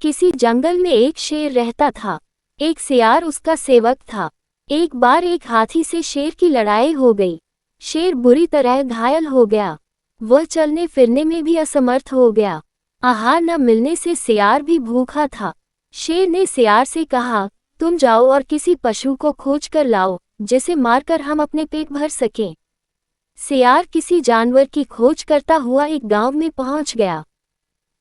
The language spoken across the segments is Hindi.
किसी जंगल में एक शेर रहता था। एक सियार उसका सेवक था। एक बार एक हाथी से शेर की लड़ाई हो गई। शेर बुरी तरह घायल हो गया। वह चलने फिरने में भी असमर्थ हो गया। आहार न मिलने से सियार भी भूखा था। शेर ने सियार से कहा, तुम जाओ और किसी पशु को खोज कर लाओ, जिसे मारकर हम अपने पेट भर सकें। सियार किसी जानवर की खोज करता हुआ एक गांव में पहुंच गया।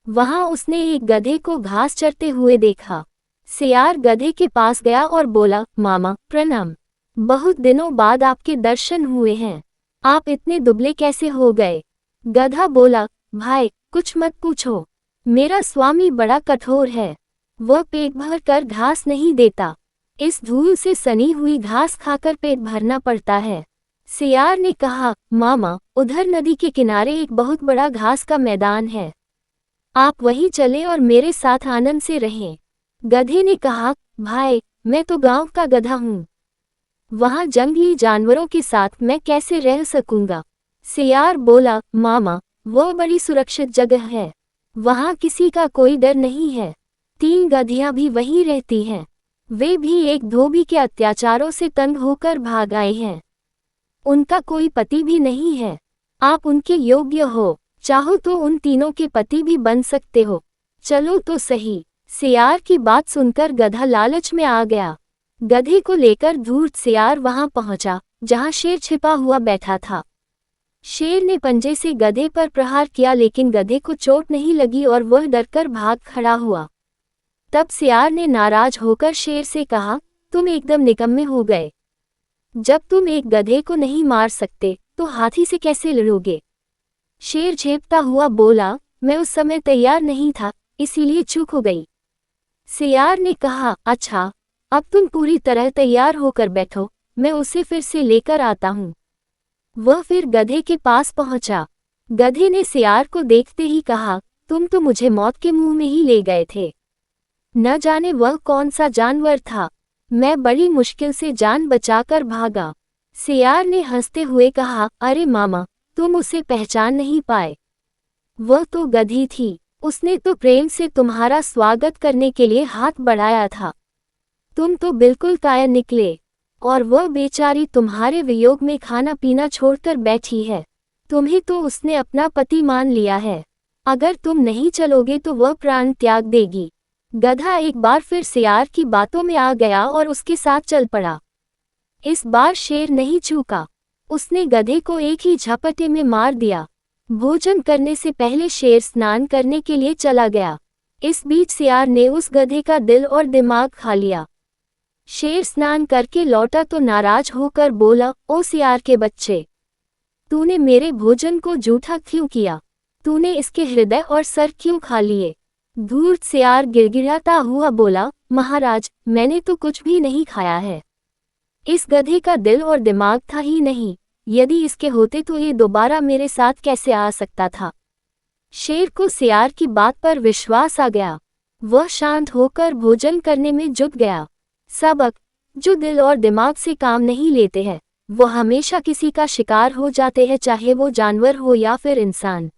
वहां उसने एक गधे को घास चरते हुए देखा। सियार गधे के पास गया और बोला, मामा प्रणाम, बहुत दिनों बाद आपके दर्शन हुए हैं। आप इतने दुबले कैसे हो गए? गधा बोला, भाई कुछ मत पूछो, मेरा स्वामी बड़ा कठोर है। वह पेट भर कर घास नहीं देता। इस धूल से सनी हुई घास खाकर पेट भरना पड़ता है। सियार ने कहा, मामा उधर नदी के किनारे एक बहुत बड़ा घास का मैदान है, आप वहीं चले और मेरे साथ आनंद से रहें। गधे ने कहा, भाई मैं तो गांव का गधा हूँ, वहां जंगली जानवरों के साथ मैं कैसे रह सकूंगा? सियार बोला, मामा वह बड़ी सुरक्षित जगह है, वहां किसी का कोई डर नहीं है। 3 गधियां भी वहीं रहती हैं। वे भी एक धोबी के अत्याचारों से तंग होकर भाग आए हैं। उनका कोई पति भी नहीं है। आप उनके योग्य हो, चाहो तो उन तीनों के पति भी बन सकते हो। चलो तो सही। सियार की बात सुनकर गधा लालच में आ गया। गधे को लेकर धूर्त सियार वहां पहुंचा, जहां शेर छिपा हुआ बैठा था। शेर ने पंजे से गधे पर प्रहार किया, लेकिन गधे को चोट नहीं लगी और वह डरकर भाग खड़ा हुआ। तब सियार ने नाराज होकर शेर से कहा, तुम एकदम निकम्मे हो गए। जब तुम एक गधे को नहीं मार सकते, तो हाथी से कैसे लड़ोगे? शेर झेपता हुआ बोला, मैं उस समय तैयार नहीं था, इसीलिए चूक हो गई। सियार ने कहा, अच्छा, अब तुम पूरी तरह तैयार होकर बैठो, मैं उसे फिर से लेकर आता हूँ। वह फिर गधे के पास पहुंचा। गधे ने सियार को देखते ही कहा, तुम तो मुझे मौत के मुंह में ही ले गए थे। न जाने वह कौन सा जानवर था, मैं बड़ी मुश्किल से जान बचाकर भागा। सियार ने हंसते हुए कहा, अरे मामा, तुम उसे पहचान नहीं पाए? वह तो गधी थी, उसने तो प्रेम से तुम्हारा स्वागत करने के लिए हाथ बढ़ाया था। तुम तो बिल्कुल कायर निकले, और वह बेचारी तुम्हारे वियोग में खाना पीना छोड़कर बैठी है। तुम्हें तो उसने अपना पति मान लिया है, अगर तुम नहीं चलोगे तो वह प्राण त्याग देगी। गधा एक बार फिर सियार की बातों में आ गया और उसके साथ चल पड़ा। इस बार शेर नहीं चूका, उसने गधे को एक ही झपटे में मार दिया। भोजन करने से पहले शेर स्नान करने के लिए चला गया। इस बीच सियार ने उस गधे का दिल और दिमाग खा लिया। शेर स्नान करके लौटा तो नाराज होकर बोला, ओ सियार के बच्चे, तूने मेरे भोजन को जूठा क्यों किया? तूने इसके हृदय और सर क्यों खा लिए? धूर्त सियार गिड़गिड़ाता हुआ बोला, महाराज, मैंने तो कुछ भी नहीं खाया है। इस गधे का दिल और दिमाग था ही नहीं, यदि इसके होते तो ये दोबारा मेरे साथ कैसे आ सकता था? शेर को सियार की बात पर विश्वास आ गया। वह शांत होकर भोजन करने में जुट गया। सबक: जो दिल और दिमाग से काम नहीं लेते हैं, वो हमेशा किसी का शिकार हो जाते हैं, चाहे वो जानवर हो या फिर इंसान।